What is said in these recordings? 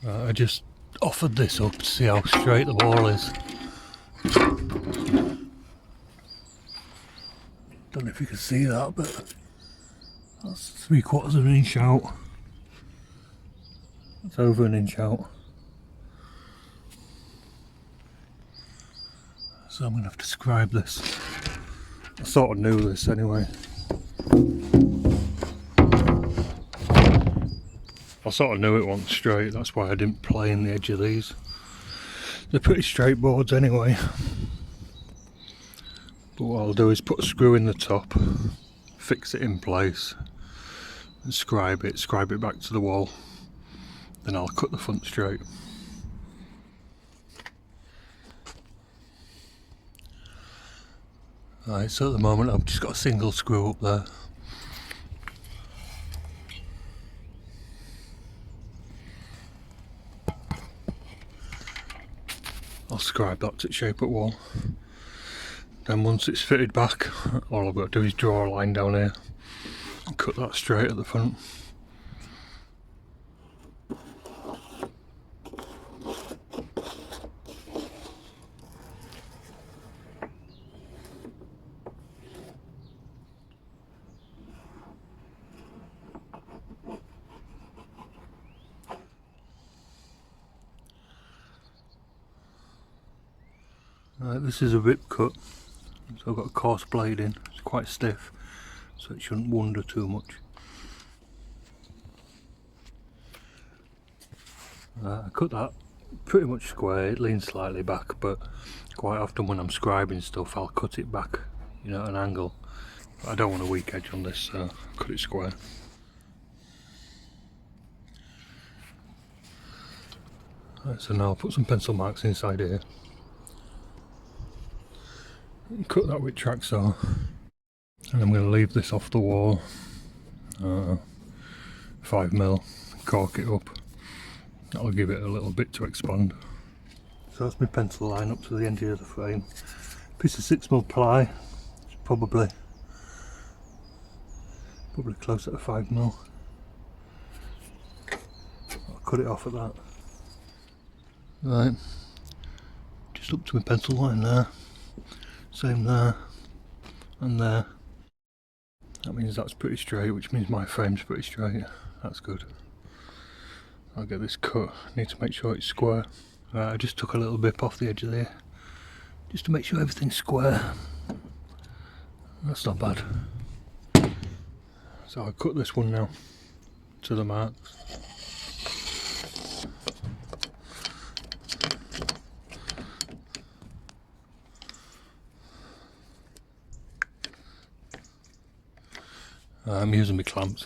I just offered this up to see how straight the wall is. Don't know if you can see that, but that's 3/4 of an inch out. That's over an inch out. So I'm going to have to scribe this. I sort of knew this anyway. I sort of knew it wasn't straight, that's why I didn't plane the edge of these. They're pretty straight boards anyway. But what I'll do is put a screw in the top, fix it in place, and scribe it back to the wall. Then I'll cut the front straight. Right, so at the moment I've just got a single screw up there. I'll scribe that to shape at wall. Then once it's fitted back, all I've got to do is draw a line down here and cut that straight at the front. This is a rip cut, so I've got a coarse blade in. It's quite stiff, so it shouldn't wander too much. I cut that pretty much square. It leans slightly back, but quite often when I'm scribing stuff I'll cut it back, you know, at an angle. But I don't want a weak edge on this, so I cut it square. Right, so now I'll put some pencil marks inside here. Cut that with track saw, and I'm going to leave this off the wall, 5mm, cork it up. That'll give it a little bit to expand. So that's my pencil line up to the end of the frame. Piece of 6mm ply, it's probably closer to 5mm. I'll cut it off at that. Right, just up to my pencil line there. Same there and there. That means that's pretty straight, which means my frame's pretty straight. That's good. I'll get this cut. I need to make sure it's square. I just took a little bit off the edge of there, just to make sure everything's square. That's not bad. So I'll cut this one now to the marks. I'm using my clamps.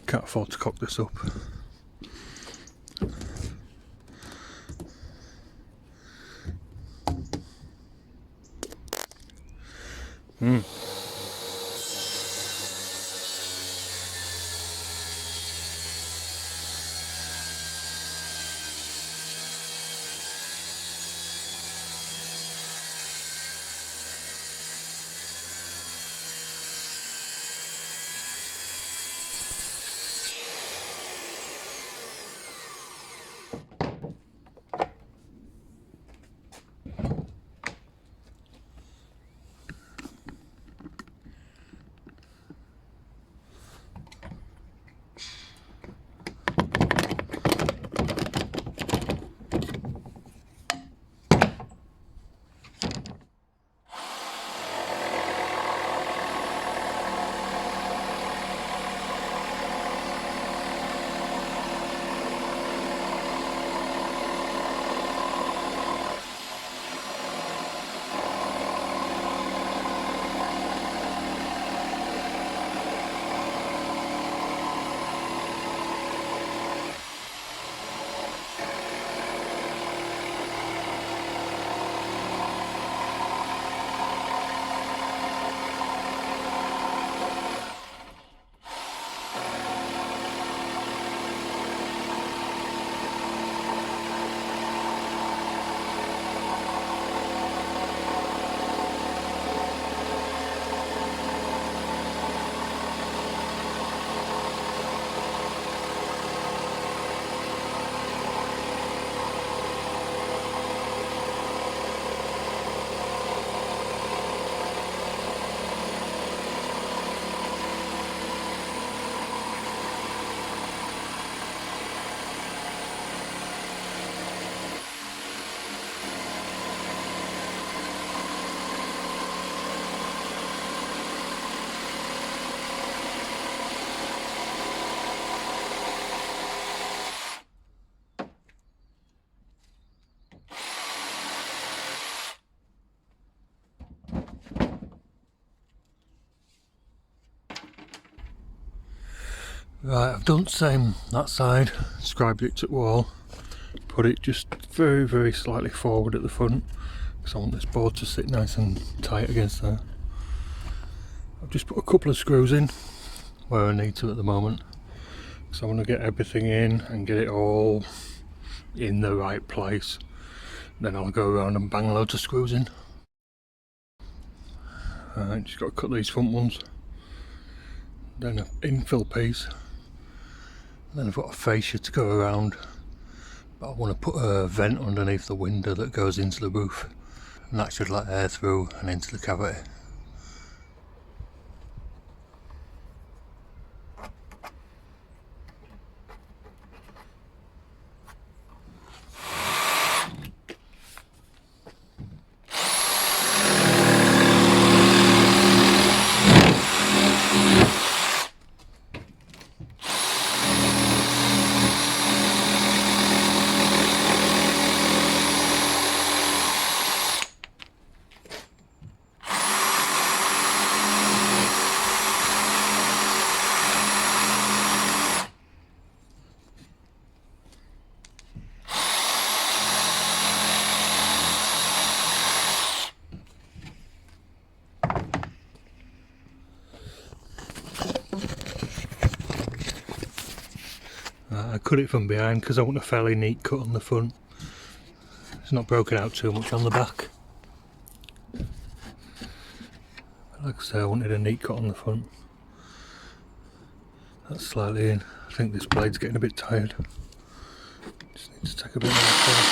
Can't afford to cock this up. Right, I've done the same that side, scribed it to the wall, put it just very, very slightly forward at the front because I want this board to sit nice and tight against there. I've just put a couple of screws in where I need to at the moment, so I want to get everything in and get it all in the right place. Then I'll go around and bang loads of screws in. Alright, just got to cut these front ones, then an infill piece, then I've got a fascia to go around, but I want to put a vent underneath the window that goes into the roof, and that should let air through and into the cavity. I cut it from behind because I want a fairly neat cut on the front. It's not broken out too much on the back. Like I say, I wanted a neat cut on the front. That's slightly in. I think this blade's getting a bit tired. Just need to take a bit more care.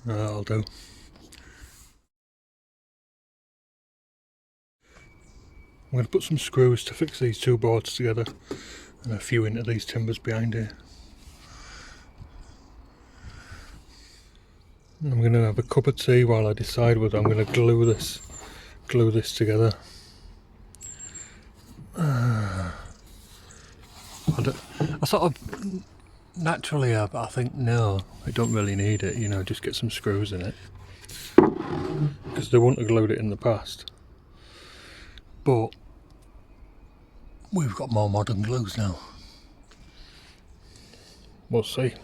That'll do. I'm going to put some screws to fix these two boards together and a few into these timbers behind here. And I'm going to have a cup of tea while I decide whether I'm going to glue this together. I sort of naturally I think no, I don't really need it, you know, just get some screws in it, because they wouldn't have glued it in the past. But we've got more modern glues now. We'll see.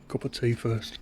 Cup of tea first.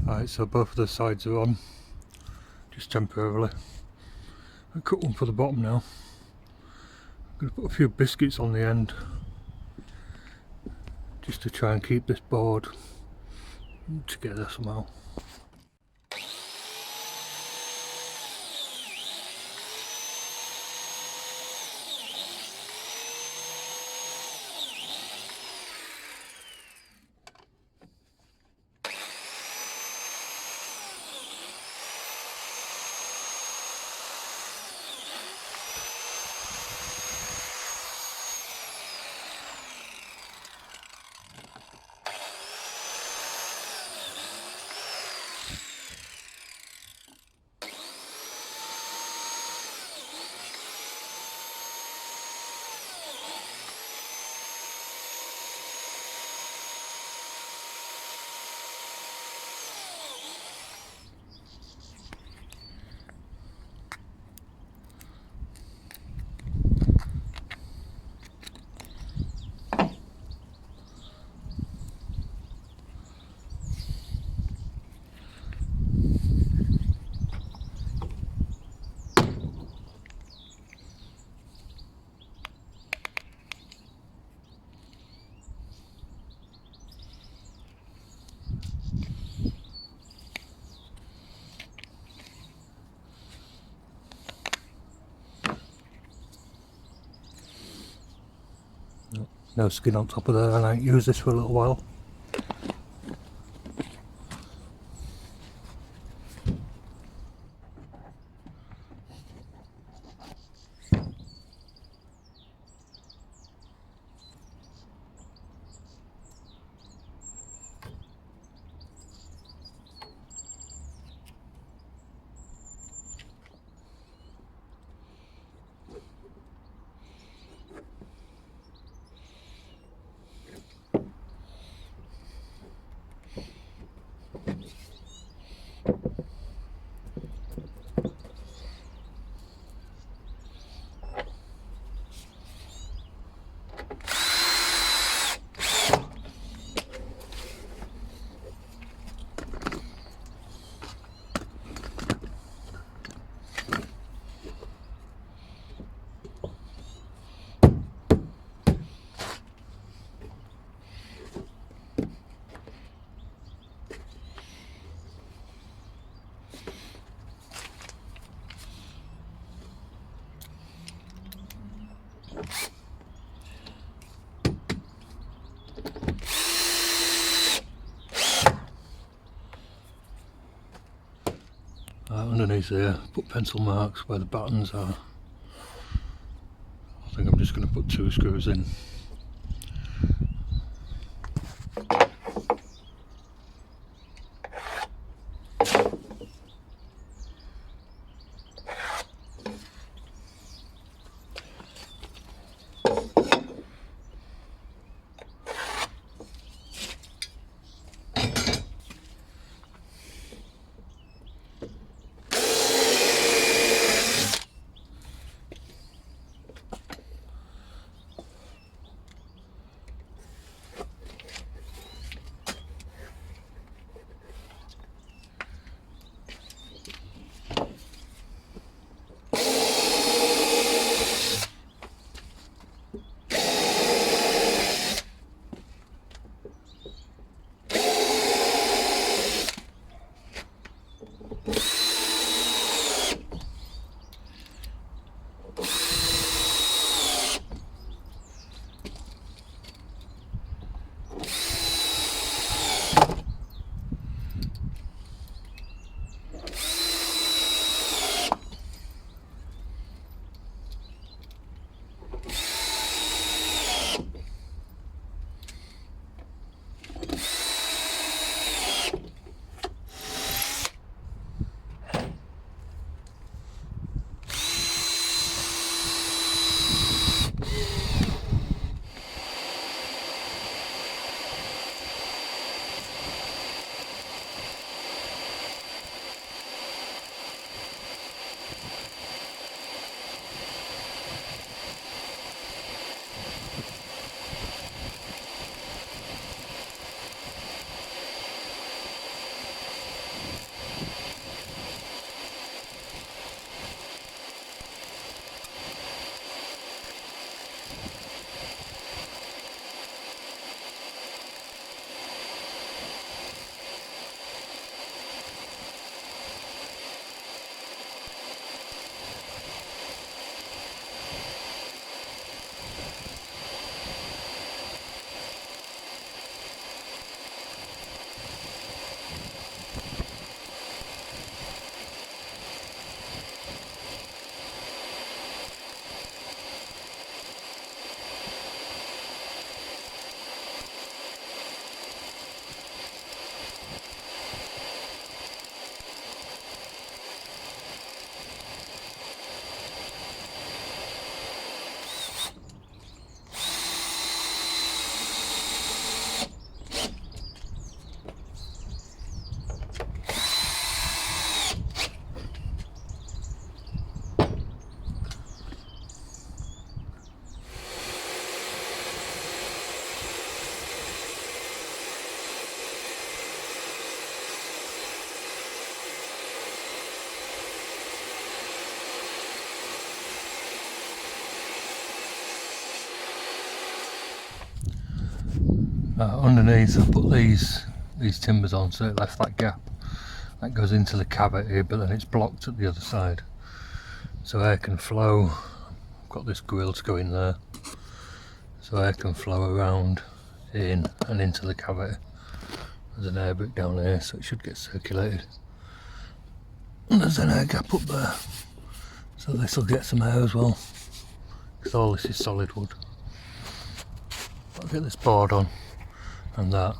Alright, so both of the sides are on, just temporarily. I cut one for the bottom now. I'm going to put a few biscuits on the end, just to try and keep this board together somehow. no skin on top of there, and I ain't used this for a little while. Underneath there, put pencil marks where the buttons are. I think I'm just going to put 2 screws in. Underneath I put these timbers on, so it left that gap that goes into the cavity, but then it's blocked at the other side so air can flow. I've got this grill to go in there, so so air can flow around in and into the cavity. There's an air brick down here, so it should get circulated. And there's an air gap up there, so this will get some air as well, because all this is solid wood. I'll get this board on and that.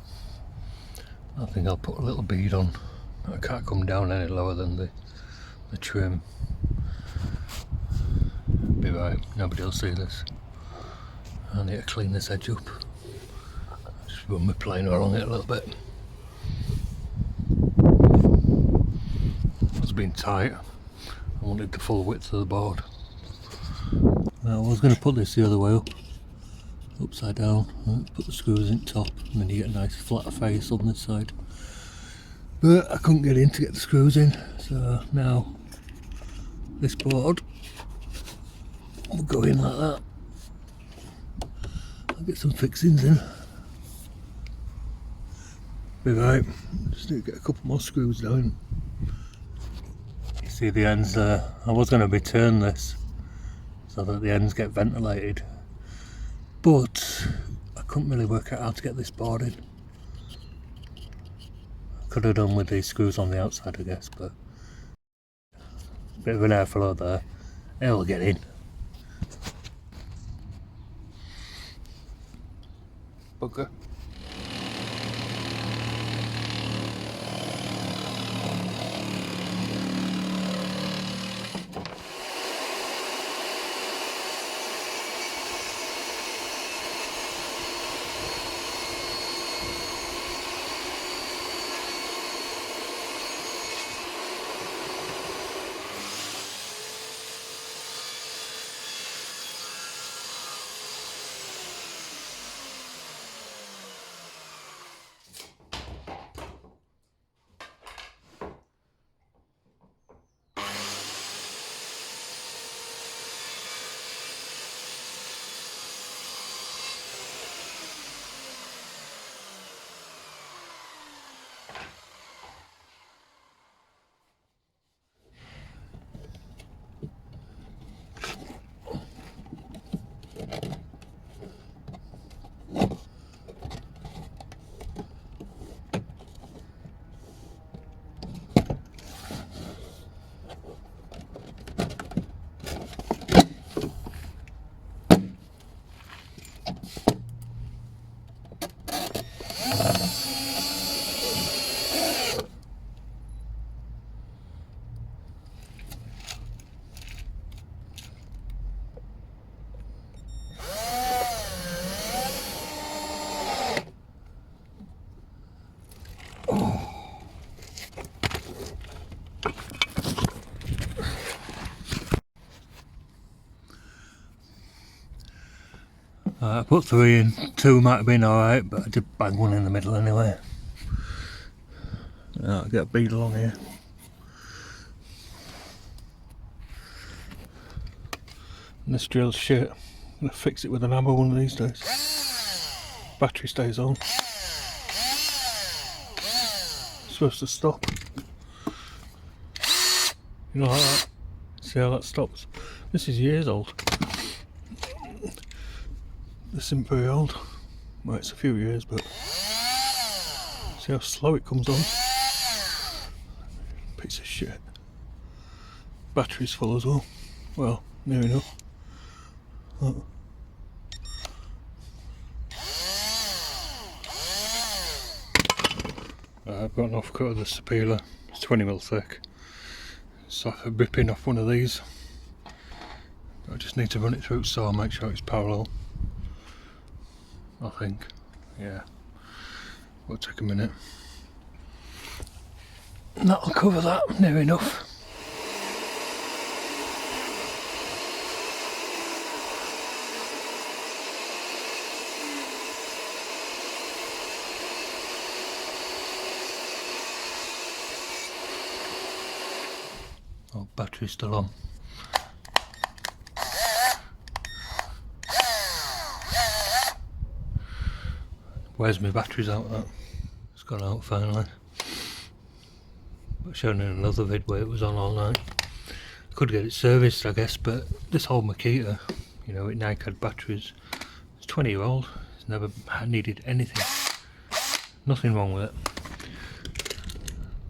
I think I'll put a little bead on. I can't come down any lower than the trim. Be right, nobody will see this. I need to clean this edge up. Just run my planer along it a little bit. It's been tight. I wanted the full width of the board. Now, I was going to put this the other way up, upside down, put the screws in top, and then you get a nice flat face on this side. But I couldn't get in to get the screws in, so now this board will go in like that. I'll get some fixings in. Be right, just need to get a couple more screws down. You see the ends there? I was going to return this so that the ends get ventilated, but I couldn't really work out how to get this board in. Could have done with these screws on the outside, I guess, but a bit of an airflow there. It'll get in. Bugger. I put 3 in, 2 might have been alright, but I did bang one in the middle anyway. I'll get a bead along here. And this drill's shit. I'm going to fix it with an hammer one of these days. Battery stays on. It's supposed to stop. You know, like that. See how that stops? This is years old. This isn't very old. Well, it's a few years, but see how slow it comes on. Piece of shit. Battery's full as well. Well, near enough. Oh. I've got an offcut of the Sapele. It's 20mm thick. So I'm ripping off one of these. I just need to run it through saw and make sure it's parallel. I think, yeah. Will take a minute. And that'll cover that near enough. Oh, battery's still on. Where's my batteries out at? It's gone out finally. But shown in another vid where it was on all night. Could get it serviced, I guess, but this whole Makita, you know, it Nike had batteries, It's 20-year-old. It's never needed anything. Nothing wrong with it.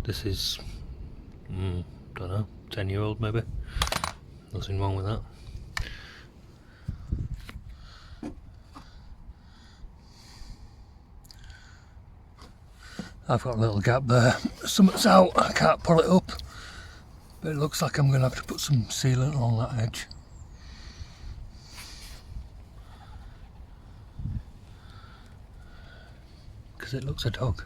This is, don't know, 10-year-old maybe. Nothing wrong with that. I've got a little gap there. Something's out. I can't pull it up. But it looks like I'm going to have to put some sealant on that edge. Because it looks a dog.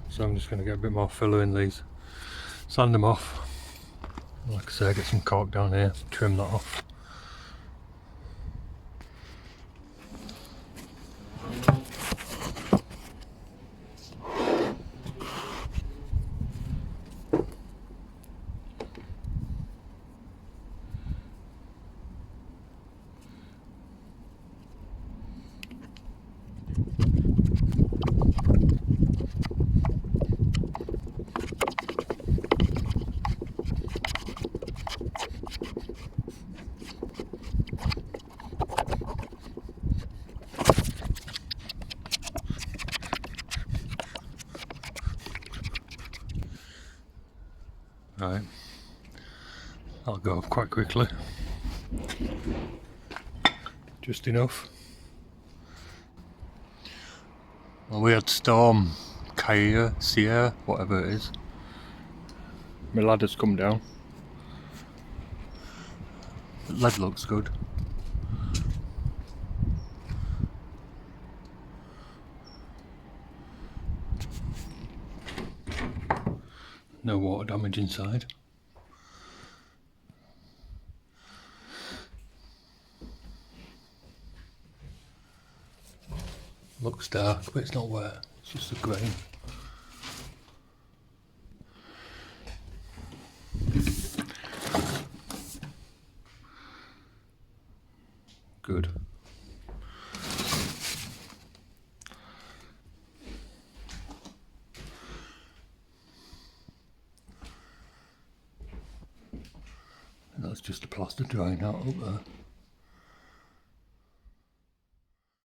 So I'm just going to get a bit more filler in these, sand them off, like I say, get some cork down here, trim that off. Right, that'll go up quite quickly. Just enough. Well, we had storm Sierra, whatever it is. My ladder's come down. The lead looks good. No water damage inside. Looks dark, but it's not wet. It's just a grain. Good. That's just the plaster drying out up there.